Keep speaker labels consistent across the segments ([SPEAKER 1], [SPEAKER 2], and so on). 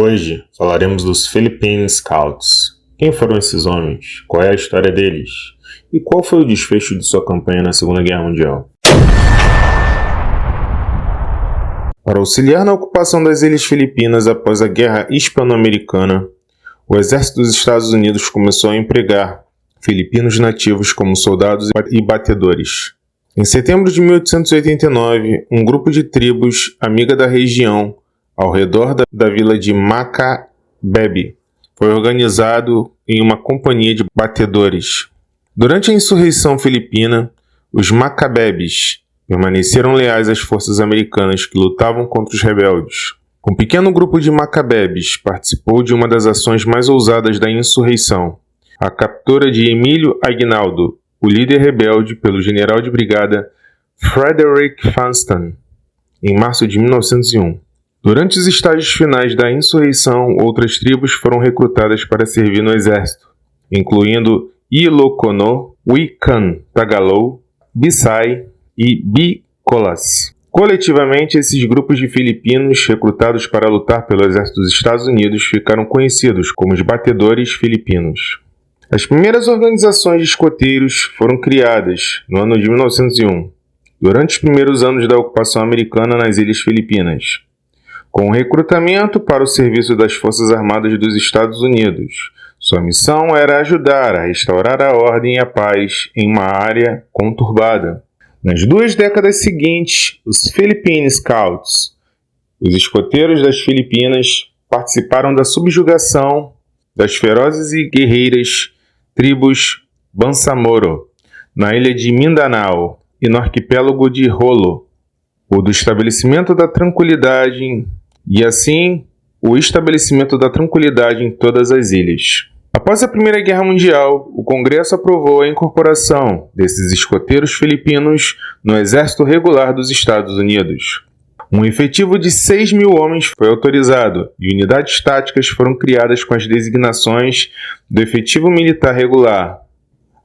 [SPEAKER 1] Hoje falaremos dos Philippine Scouts. Quem foram esses homens? Qual é a história deles? E qual foi o desfecho de sua campanha na Segunda Guerra Mundial? Para auxiliar na ocupação das Ilhas Filipinas após a Guerra Hispano-Americana, o exército dos Estados Unidos começou a empregar filipinos nativos como soldados e batedores. Em setembro de 1889, um grupo de tribos amiga da região, ao redor da vila de Macabebe, foi organizado em uma companhia de batedores. Durante a insurreição filipina, os Macabebes permaneceram leais às forças americanas que lutavam contra os rebeldes. Um pequeno grupo de Macabebes participou de uma das ações mais ousadas da insurreição, a captura de Emílio Aguinaldo, o líder rebelde, pelo general de brigada Frederick Funston, em março de 1901. Durante os estágios finais da insurreição, outras tribos foram recrutadas para servir no exército, incluindo Ilocano, Wican Tagalog, Bisay e Bicolas. Coletivamente, esses grupos de filipinos recrutados para lutar pelo exército dos Estados Unidos ficaram conhecidos como os batedores filipinos. As primeiras organizações de escoteiros foram criadas no ano de 1901, durante os primeiros anos da ocupação americana nas Ilhas Filipinas, com o recrutamento para o serviço das Forças Armadas dos Estados Unidos. Sua missão era ajudar a restaurar a ordem e a paz em uma área conturbada. Nas 2 décadas seguintes, os Philippine Scouts, os escoteiros das Filipinas, participaram da subjugação das ferozes e guerreiras tribos Bangsamoro, na ilha de Mindanao e no arquipélago de Jolo, o do estabelecimento da tranquilidade e assim o estabelecimento da tranquilidade em todas as ilhas. Após a Primeira Guerra Mundial, o Congresso aprovou a incorporação desses escoteiros filipinos no Exército Regular dos Estados Unidos. Um efetivo de 6.000 homens foi autorizado e unidades táticas foram criadas com as designações do efetivo militar regular.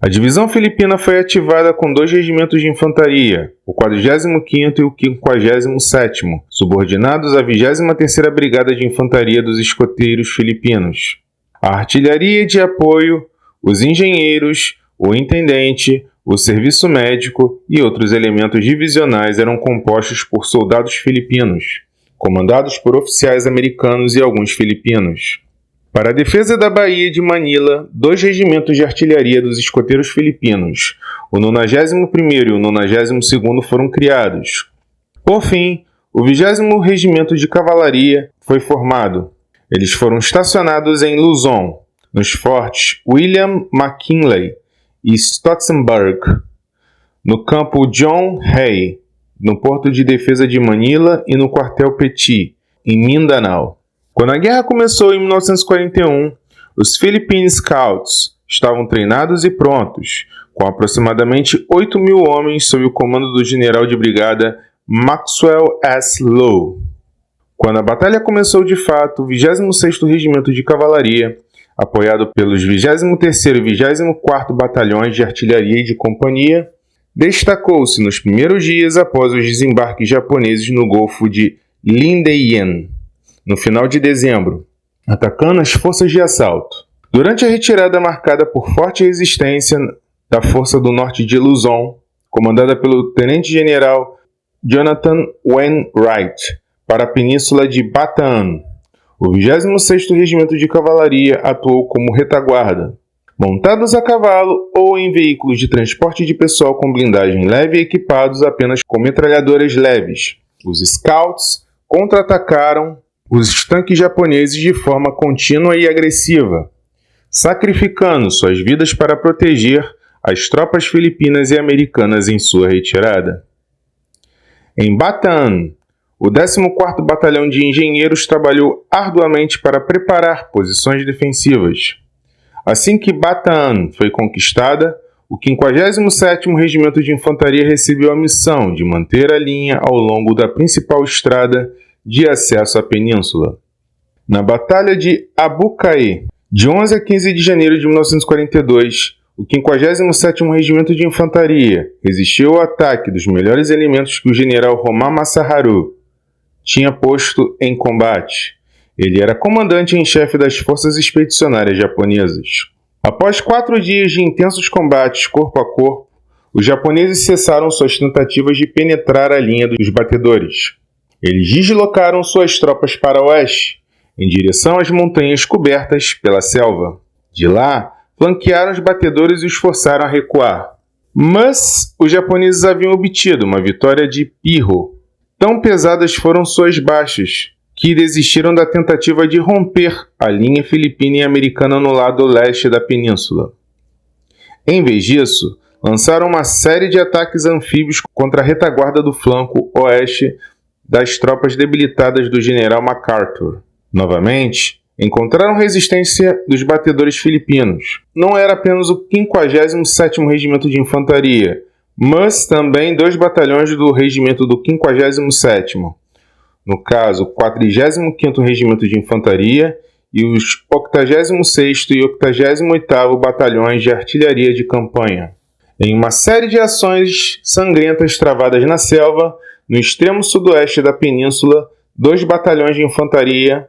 [SPEAKER 1] A divisão filipina foi ativada com 2 regimentos de infantaria, o 45º e o 57º, subordinados à 23ª Brigada de Infantaria dos Escoteiros Filipinos. A artilharia de apoio, os engenheiros, o intendente, o serviço médico e outros elementos divisionais eram compostos por soldados filipinos, comandados por oficiais americanos e alguns filipinos. Para a defesa da Baía de Manila, 2 regimentos de artilharia dos escoteiros filipinos, o 91º e o 92º, foram criados. Por fim, o 20º Regimento de Cavalaria foi formado. Eles foram estacionados em Luzon, nos fortes William McKinley e Stotzenburg, no campo John Hay, no Porto de Defesa de Manila e no quartel Petit, em Mindanao. Quando a guerra começou em 1941, os Philippine Scouts estavam treinados e prontos, com aproximadamente 8.000 homens sob o comando do general de brigada Maxwell S. Lowe. Quando a batalha começou de fato, o 26º Regimento de Cavalaria, apoiado pelos 23º e 24º Batalhões de Artilharia e de Companhia, destacou-se nos primeiros dias após os desembarques japoneses no Golfo de Lindeyen, no final de dezembro, atacando as forças de assalto. Durante a retirada marcada por forte resistência da Força do Norte de Luzon, comandada pelo Tenente-General Jonathan Wainwright, para a península de Bataan, o 26º Regimento de Cavalaria atuou como retaguarda. Montados a cavalo ou em veículos de transporte de pessoal com blindagem leve e equipados apenas com metralhadoras leves, os Scouts contra-atacaram os tanques japoneses de forma contínua e agressiva, sacrificando suas vidas para proteger as tropas filipinas e americanas em sua retirada. Em Bataan, o 14º Batalhão de Engenheiros trabalhou arduamente para preparar posições defensivas. Assim que Bataan foi conquistada, o 57º Regimento de Infantaria recebeu a missão de manter a linha ao longo da principal estrada de acesso à península. Na Batalha de Abucaí, de 11 a 15 de janeiro de 1942, o 57º Regimento de Infantaria resistiu ao ataque dos melhores elementos que o general Román Masaharu tinha posto em combate, Ele era comandante em chefe das forças expedicionárias japonesas. Após 4 dias de intensos combates corpo a corpo, os japoneses cessaram suas tentativas de penetrar a linha dos batedores. Eles deslocaram suas tropas para o oeste, em direção às montanhas cobertas pela selva. De lá, flanquearam os batedores e os forçaram a recuar. Mas os japoneses haviam obtido uma vitória de pirro. Tão pesadas foram suas baixas, que desistiram da tentativa de romper a linha filipina e americana no lado leste da península. Em vez disso, lançaram uma série de ataques anfíbios contra a retaguarda do flanco oeste das tropas debilitadas do general MacArthur. Novamente, encontraram resistência dos batedores filipinos. Não era apenas o 57º Regimento de Infantaria, mas também 2 batalhões do Regimento do 57º. No caso, o 45º Regimento de Infantaria e os 86º e 88º Batalhões de Artilharia de Campanha. Em uma série de ações sangrentas travadas na selva, no extremo sudoeste da península, 2 batalhões de infantaria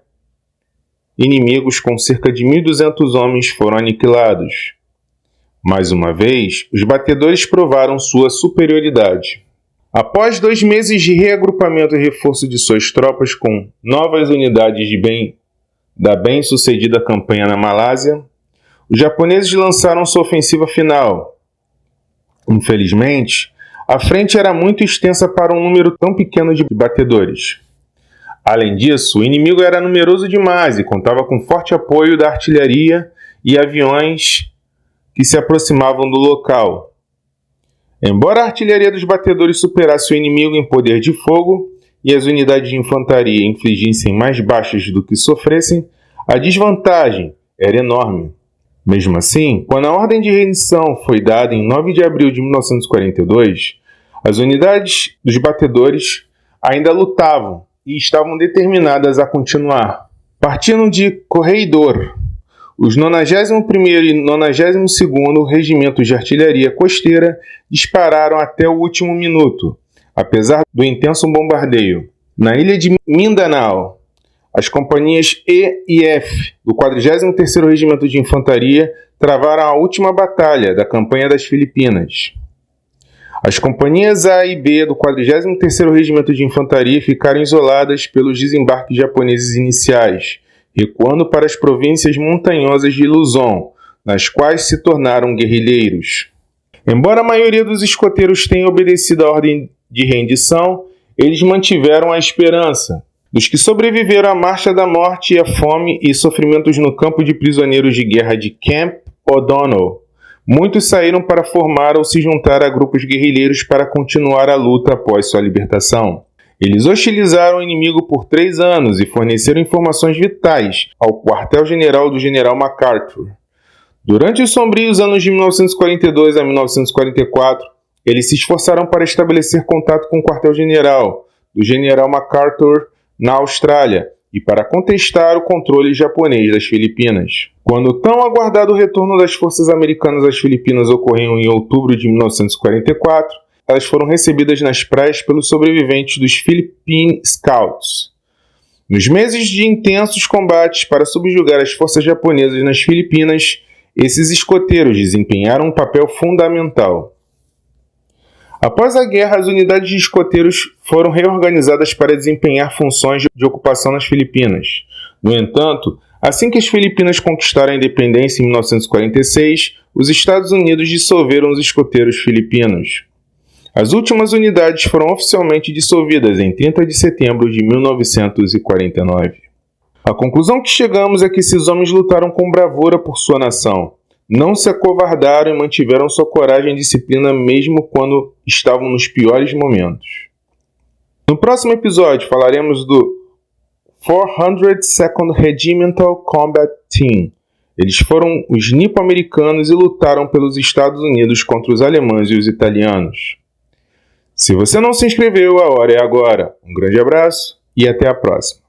[SPEAKER 1] inimigos com cerca de 1.200 homens foram aniquilados. Mais uma vez, os batedores provaram sua superioridade. Após 2 meses de reagrupamento e reforço de suas tropas com novas unidades da bem-sucedida campanha na Malásia, os japoneses lançaram sua ofensiva final. Infelizmente, a frente era muito extensa para um número tão pequeno de batedores. Além disso, o inimigo era numeroso demais e contava com forte apoio da artilharia e aviões que se aproximavam do local. Embora a artilharia dos batedores superasse o inimigo em poder de fogo e as unidades de infantaria infligissem mais baixas do que sofressem, a desvantagem era enorme. Mesmo assim, quando a ordem de rendição foi dada em 9 de abril de 1942, as unidades dos batedores ainda lutavam e estavam determinadas a continuar. Partindo de Corregidor, os 91º e 92º Regimentos de Artilharia Costeira dispararam até o último minuto, apesar do intenso bombardeio. Na ilha de Mindanao, as companhias E e F do 43º Regimento de Infantaria travaram a última batalha da campanha das Filipinas. As companhias A e B do 43º Regimento de Infantaria ficaram isoladas pelos desembarques japoneses iniciais, recuando para as províncias montanhosas de Luzon, nas quais se tornaram guerrilheiros. Embora a maioria dos escoteiros tenha obedecido à ordem de rendição, eles mantiveram a esperança. Dos que sobreviveram à Marcha da Morte e à fome e sofrimentos no campo de prisioneiros de guerra de Camp O'Donnell, muitos saíram para formar ou se juntar a grupos guerrilheiros para continuar a luta após sua libertação. Eles hostilizaram o inimigo por 3 anos e forneceram informações vitais ao quartel-general do general MacArthur. Durante os sombrios anos de 1942 a 1944, eles se esforçaram para estabelecer contato com o quartel-general do general MacArthur na Austrália e para contestar o controle japonês das Filipinas. Quando o tão aguardado retorno das forças americanas às Filipinas ocorreu em outubro de 1944, elas foram recebidas nas praias pelos sobreviventes dos Philippine Scouts. Nos meses de intensos combates para subjugar as forças japonesas nas Filipinas, esses escoteiros desempenharam um papel fundamental. Após a guerra, as unidades de escoteiros foram reorganizadas para desempenhar funções de ocupação nas Filipinas. No entanto, assim que as Filipinas conquistaram a independência em 1946, os Estados Unidos dissolveram os escoteiros filipinos. As últimas unidades foram oficialmente dissolvidas em 30 de setembro de 1949. A conclusão que chegamos é que esses homens lutaram com bravura por sua nação. Não se acovardaram e mantiveram sua coragem e disciplina mesmo quando estavam nos piores momentos. No próximo episódio falaremos do 402nd Regimental Combat Team. Eles foram os nipo-americanos e lutaram pelos Estados Unidos contra os alemães e os italianos. Se você não se inscreveu, a hora é agora. Um grande abraço e até a próxima.